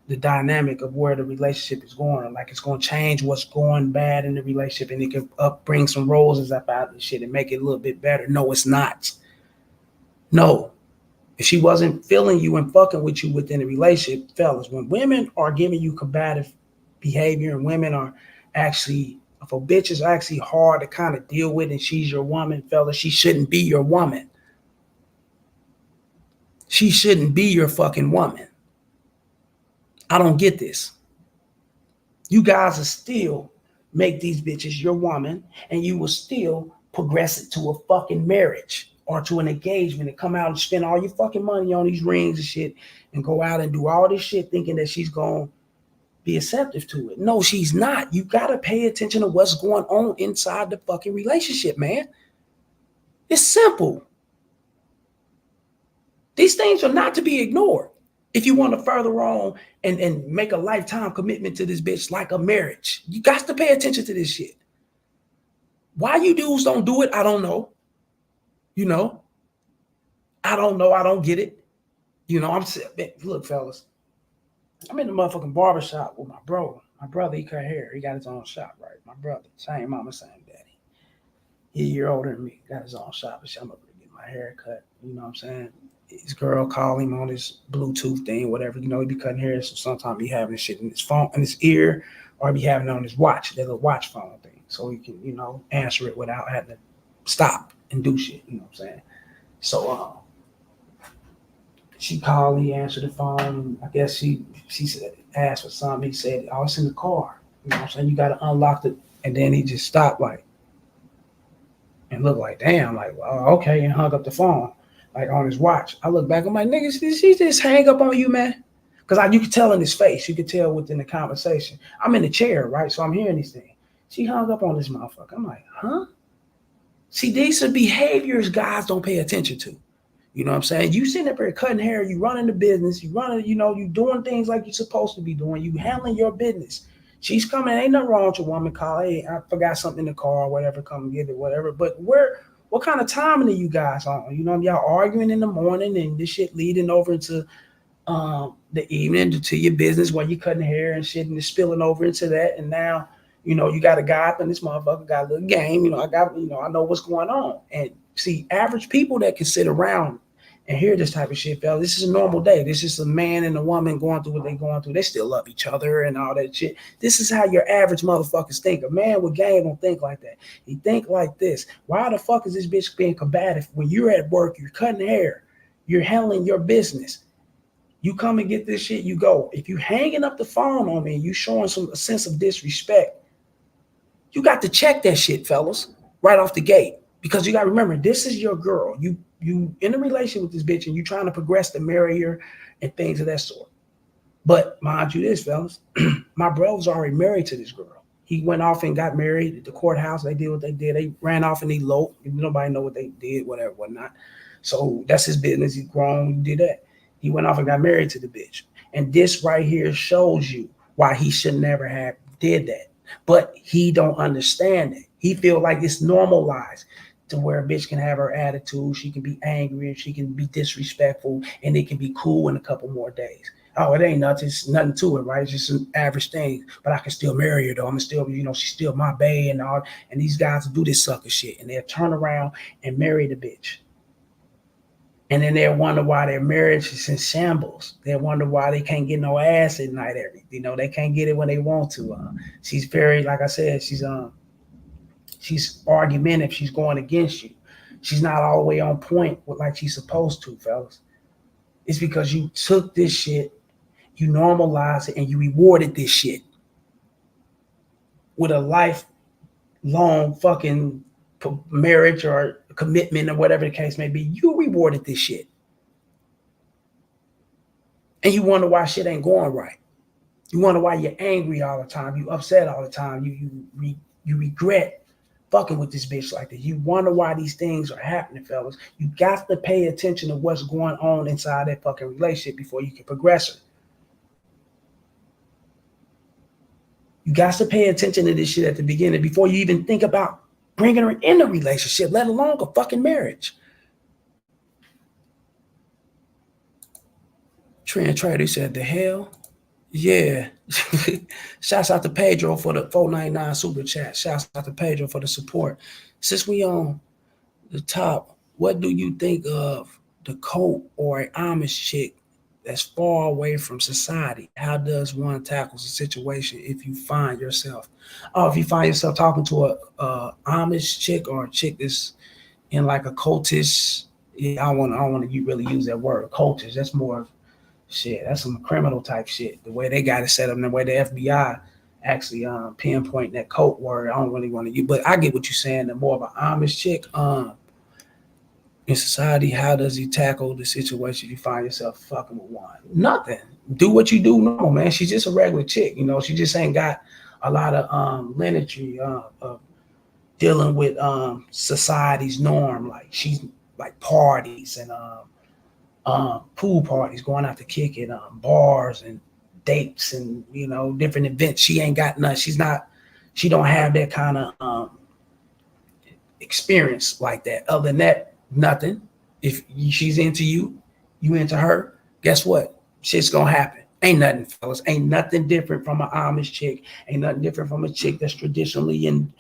the dynamic of where the relationship is going. Like it's going to change what's going bad in the relationship, and it can bring some roses up out of the shit and make it a little bit better. No, it's not. No. If she wasn't feeling you and fucking with you within the relationship, fellas, when women are giving you combative behavior and women are actually, if a bitch is actually hard to kind of deal with and she's your woman, fellas, she shouldn't be your woman. She shouldn't be your fucking woman. I don't get this. You guys will still make these bitches your woman, and you will still progress it to a fucking marriage or to an engagement and come out and spend all your fucking money on these rings and shit and go out and do all this shit thinking that she's going to be receptive to it. No, she's not. You got to pay attention to what's going on inside the fucking relationship, man. It's simple. These things are not to be ignored. If you want to further on and make a lifetime commitment to this bitch like a marriage, you got to pay attention to this shit. Why you dudes don't do it, I don't know. You know, I don't know. I don't get it. You know, look, fellas, I'm in the motherfucking barbershop with my bro. My brother, he cut hair. He got his own shop, right? My brother, same mama, same daddy. He a year older than me. Got his own shop. I'm up to get my hair cut. You know what I'm saying? His girl call him on his Bluetooth thing, whatever. You know, he be cutting hair, so sometimes he having this shit in his phone, in his ear, or he be having it on his watch, that little watch phone thing, so he can, you know, answer it without having to stop and do shit. You know what I'm saying? So she called, he answered the phone. I guess she said, asked for something. He said, "Oh, it's in the car." You know what I'm saying? You got to unlock it, and then he just stopped, like, and looked like, damn, like, well, okay, and hung up the phone. Like on his watch. I look back, I'm like, nigga, did she just hang up on you, man? Because you could tell in his face, you could tell within the conversation. I'm in the chair, right? So I'm hearing these things. She hung up on this motherfucker. I'm like, huh? See, these are behaviors guys don't pay attention to. You know what I'm saying? You sitting up here cutting hair, you running the business, you running, you know, you doing things like you're supposed to be doing, you handling your business. She's coming. Ain't nothing wrong with your woman. Call. Hey, I forgot something in the car, or whatever. Come get it, whatever. But what kind of timing are you guys on? You know, y'all arguing in the morning, and this shit leading over into the evening to your business while you cutting hair and shit, and it's spilling over into that. And now, you know, you got a guy up in this motherfucker, got a little game. You know, I know what's going on. And see, average people that can sit around and hear this type of shit, fella, this is a normal day. This is a man and a woman going through what they're going through. They still love each other and all that shit. This is how your average motherfuckers think. A man with game don't think like that. He think like this. Why the fuck is this bitch being combative when you're at work, you're cutting hair, you're handling your business? You come and get this shit, you go. If you hanging up the phone on me and you showing a sense of disrespect, you got to check that shit, fellas, right off the gate. Because you got to remember, this is your girl. You in a relationship with this bitch and you trying to progress to marry her and things of that sort. But mind you this, fellas, my bro was already married to this girl. He went off and got married at the courthouse. They did what they did. They ran off and eloped. Nobody know what they did, whatever, whatnot. So that's his business. He's grown. He did that. He went off and got married to the bitch. And this right here shows you why he should never have did that. But he don't understand it. He feel like it's normalized to where a bitch can have her attitude. She can be angry and she can be disrespectful and it can be cool in a couple more days. Oh, it ain't nothing. It's nothing to it, right? It's just an average thing. But I can still marry her though. I'm still, you know, she's still my bae and all. And these guys do this sucker shit and they'll turn around and marry the bitch. And then they'll wonder why their marriage is in shambles. They'll wonder why they can't get no ass at night they can't get it when they want to. She's very, like I said, she's argumentative. She's going against you. She's not all the way on point with like she's supposed to, fellas. It's because you took this shit, you normalized it, and you rewarded this shit with a lifelong fucking marriage or commitment or whatever the case may be. You rewarded this shit. And you wonder why shit ain't going right. You wonder why you're angry all the time. You upset all the time. You regret fucking with this bitch like this. You wonder why these things are happening, fellas. You got to pay attention to what's going on inside that fucking relationship before you can progress her. You got to pay attention to this shit at the beginning before you even think about bringing her in a relationship, let alone a fucking marriage. Trent Trader said, the hell? Yeah. Shouts out to Pedro for the 499 super chat. Shouts out to Pedro for the support. Since we on the top, what do you think of the coat or an Amish chick that's far away from society? How does one tackle the situation if you find yourself talking to a Amish chick or a chick that's in like a cultish? Yeah, I don't want to really use that word, cultish. That's more shit. That's some criminal type shit. The way they got it set up and the way the FBI actually pinpoint that code word, I don't really want to use. But I get what you're saying. The more of an Amish chick, in society, how does he tackle the situation if you find yourself fucking with one? Nothing. Do what you do normal, man. She's just a regular chick, you know. She just ain't got a lot of lineage of dealing with society's norm. Like she's like parties and pool parties, going out to kick it, bars and dates and, you know, different events. She ain't got none. She don't have that kind of experience like that. Other than that, nothing. If she's into you, you into her, guess what? Shit's gonna happen. Ain't nothing, fellas. Ain't nothing different from an Amish chick. Ain't nothing different from a chick that's traditionally in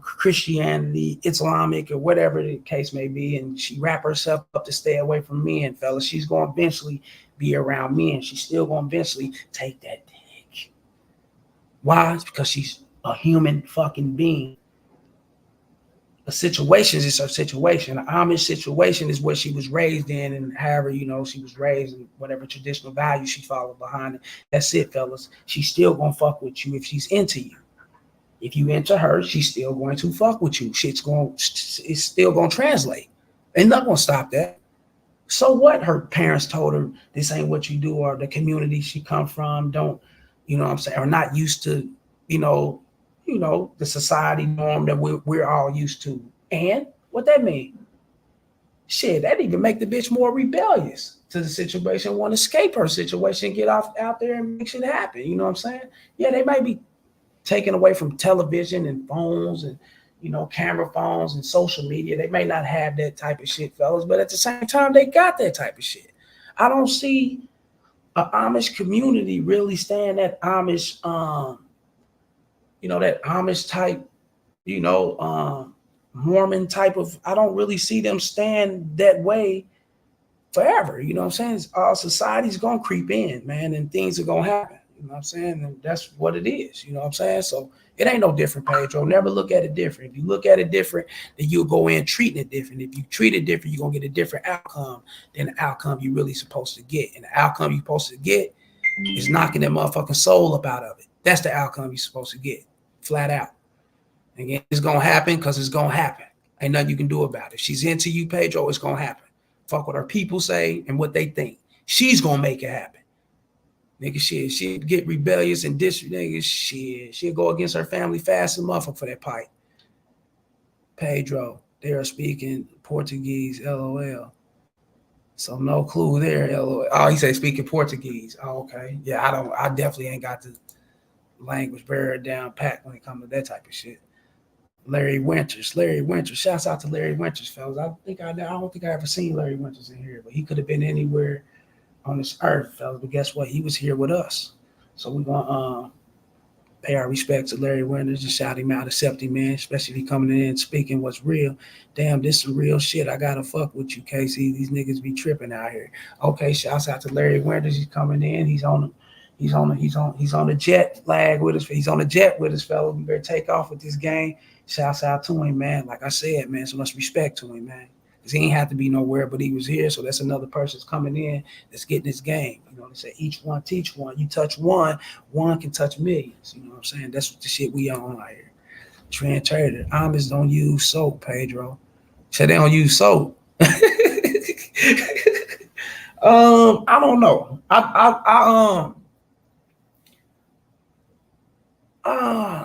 Christianity, Islamic, or whatever the case may be. And she wrap herself up to stay away from men, fellas. She's gonna eventually be around men. She's still gonna eventually take that dick. Why? It's because she's a human fucking being. A situation is her situation. An Amish situation is what she was raised in, and however, you know, she was raised in whatever traditional values she followed behind it. That's it, fellas. She's still gonna fuck with you if she's into you. If you into her, she's still going to fuck with you. It's still gonna translate. Ain't not gonna stop that. So what? Her parents told her this ain't what you do, or the community she come from don't, you know what I'm saying, are not used to, you know, the society norm that we're all used to. And what that mean? Shit, that even make the bitch more rebellious to the situation, want to escape her situation, get out there and make shit happen. You know what I'm saying? Yeah, they might be taken away from television and phones and, camera phones and social media. They may not have that type of shit, fellas, but at the same time, they got that type of shit. I don't see an Amish community really staying that Amish, that Amish type, Mormon type of, I don't really see them stand that way forever. You know what I'm saying? Our society's gonna creep in, man, and things are gonna happen. You know what I'm saying? And that's what it is. You know what I'm saying? So it ain't no different, Pedro. Never look at it different. If you look at it different, then you'll go in treating it different. If you treat it different, you're gonna get a different outcome than the outcome you're really supposed to get. And the outcome you're supposed to get is knocking that motherfucking soul up out of it. That's the outcome you're supposed to get, flat out. Again, it's gonna happen because it's gonna happen. Ain't nothing you can do about it. If she's into you, Pedro, it's gonna happen. Fuck what her people say and what they think. She's gonna make it happen. Nigga, shit, she'll get rebellious and nigga, shit. She'll go against her family fast and muffled for that pipe. Pedro, they are speaking Portuguese, LOL. So no clue there, LOL. Oh, he said speaking Portuguese. Oh, okay. Yeah, I definitely ain't got the language barrier down pat when it comes to that type of shit. Larry Winters. Shouts out to Larry Winters, fellas. I don't think I ever seen Larry Winters in here, but he could have been anywhere on this earth, fellas. But guess what? He was here with us. So we're gonna pay our respects to Larry Winters and shout him out, accept him, man, especially if he coming in and speaking what's real. Damn, this some real shit. I gotta fuck with you, Casey. These niggas be tripping out here. Okay, shouts out to Larry Winters. He's coming in. He's on the jet lag with us. He's on the jet with us, fellas. We better take off with this game. Shouts out to him, man. Like I said, man, so much respect to him, man. Because he ain't have to be nowhere, but he was here. So that's another person that's coming in that's getting this game. You know, they say each one teach one. You touch one, one can touch millions. You know what I'm saying? That's what the shit we on out here. Trend trader. Amish don't use soap, Pedro. So they don't use soap. I don't know.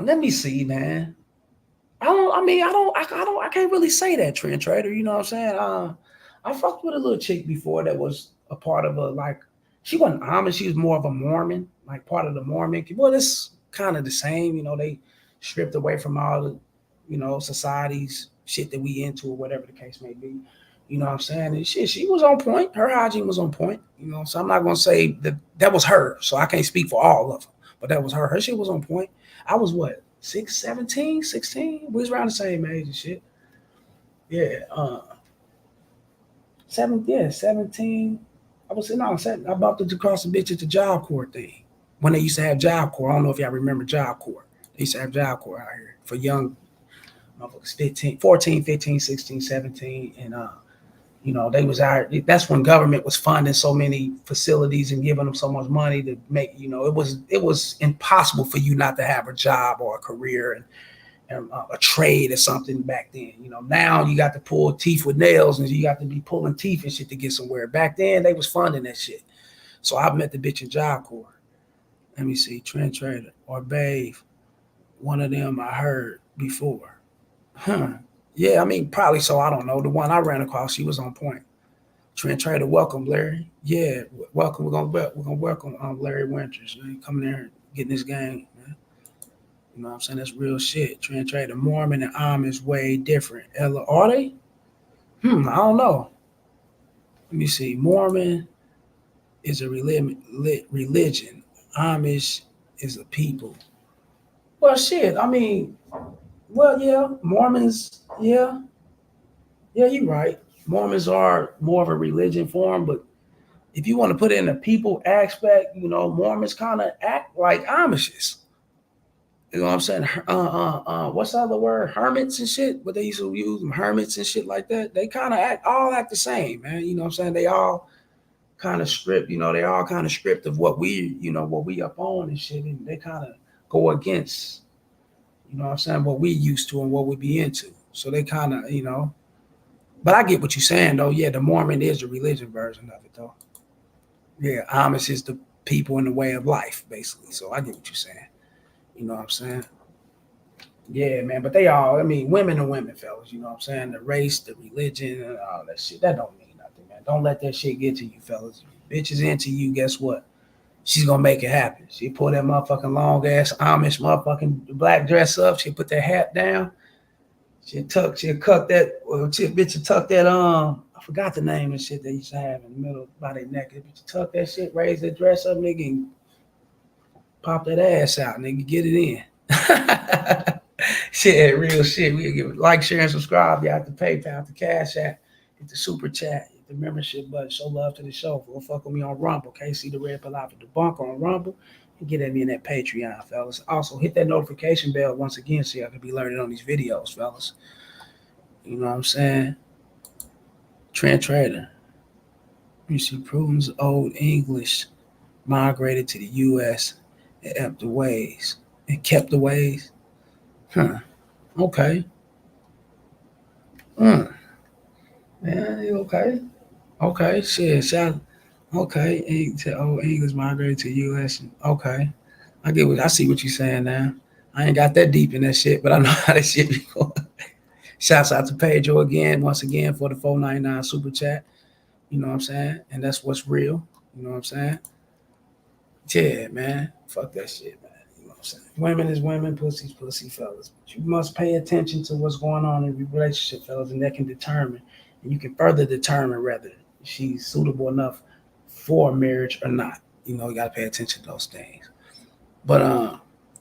Let me see, man. I can't really say that, trend trader. You know what I'm saying? I fucked with a little chick before that was a part of she wasn't Amish, she was more of a Mormon, like part of the Mormon. Well, it's kind of the same, they stripped away from all the, society's shit that we into or whatever the case may be. You know what I'm saying? And she was on point. Her hygiene was on point. So I'm not gonna say that was her. So I can't speak for all of them, but that was her. Her shit was on point. I was what? 17, 16? We was around the same age and shit. Yeah. 17. I bumped into across the bitch at the Job Corps thing. When they used to have Job Corps. I don't know if y'all remember Job Corps. They used to have Job Corps out here for young motherfuckers, 14, 15, 16, 17. And they was out. That's when government was funding so many facilities and giving them so much money to make, it was impossible for you not to have a job or a career and a trade or something back then. Now you got to pull teeth with nails and you got to be pulling teeth and shit to get somewhere. Back then they was funding that shit. So I met the bitch in Job Corps. Let me see, Trend Trader or Babe. One of them I heard before. Yeah, probably so. I don't know. The one I ran across, she was on point. Trend Trader, welcome, Larry. Yeah, welcome. We're gonna welcome Larry Winters. Man, coming there and getting this game, man. You know what I'm saying? That's real shit. Trend Trader, Mormon and Amish way different. Are they? I don't know. Let me see. Mormon is a religion. Amish is a people. Well, shit. Well, yeah, Mormons, yeah, you're right. Mormons are more of a religion form, but if you want to put it in a people aspect, Mormons kind of act like Amishes. You know what I'm saying? What's the other word? Hermits and shit. What they used to use, hermits and shit like that. They kind of all act the same, man. You know what I'm saying? They all kind of stripped. They all kind of stripped of what we up on and shit, and they kind of go against. You know what I'm saying? What we used to and what we be into. So they kind of, but I get what you're saying though. Yeah, the Mormon is the religion version of it though. Yeah, Amish is the people in the way of life, basically. So I get what you're saying. You know what I'm saying? Yeah, man. But they all, women and women, fellas. You know what I'm saying? The race, the religion, and all that shit. That don't mean nothing, man. Don't let that shit get to you, fellas. If bitch is into you, guess what? she's gonna make it happen. She pull that motherfucking long ass Amish motherfucking black dress up. She put that hat down. She'll tuck that, well, bitch tuck that, I forgot the name of shit they used to have in the middle by their neck. Bitch tuck that shit, raise that dress up, nigga, and pop that ass out, nigga, get it in. Shit, real shit. We give like, share, and subscribe. You have to PayPal, the Cash App, hit the super chat, hit the membership button. Show love to the show. Go fuck with me on Rumble. Okay, see the red Palapa debunk on Rumble. And get at me in that Patreon, fellas. Also, hit that notification bell once again so y'all can be learning on these videos, fellas. You know what I'm saying? Trent Trader. You see, Pruden's Old English migrated to the U.S. and kept the ways. And kept the ways. Huh. Okay. Yeah, okay. Okay. Shit. Shout. Okay. Old English migrated to the U.S. Okay. I see what you're saying now. I ain't got that deep in that shit, but I know how that shit be going. Shouts out to Pedro again, once again, for the $4.99 super chat. You know what I'm saying? And that's what's real. You know what I'm saying? Yeah, man. Fuck that shit, man. You know what I'm saying? Women is women, pussy's pussy, fellas. But you must pay attention to what's going on in your relationship, fellas, and that can determine, and you can further determine whether she's suitable enough for marriage or not. You know, you gotta pay attention to those things. But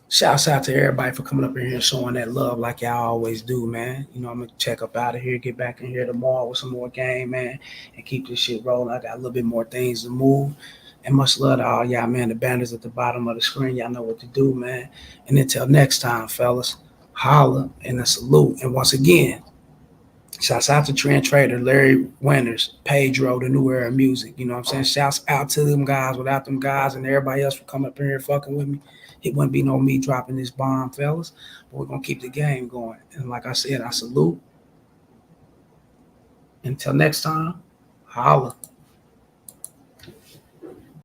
shouts out to everybody for coming up in here and showing that love like y'all always do, man. You know, I'm gonna check up out of here, get back in here tomorrow with some more game, man, and keep this shit rolling. I got a little bit more things to move. And much love to all y'all, man. The banners at the bottom of the screen, y'all know what to do, man. And until next time, fellas, holla and a salute. And once again, shouts out to Trent Trader, Larry Winters, Pedro, the New Era Music. You know what I'm saying? Shouts out to them guys. Without them guys and everybody else for coming up in here fucking with me, it wouldn't be no me dropping this bomb, fellas. But we're going to keep the game going. And like I said, I salute. Until next time, holla.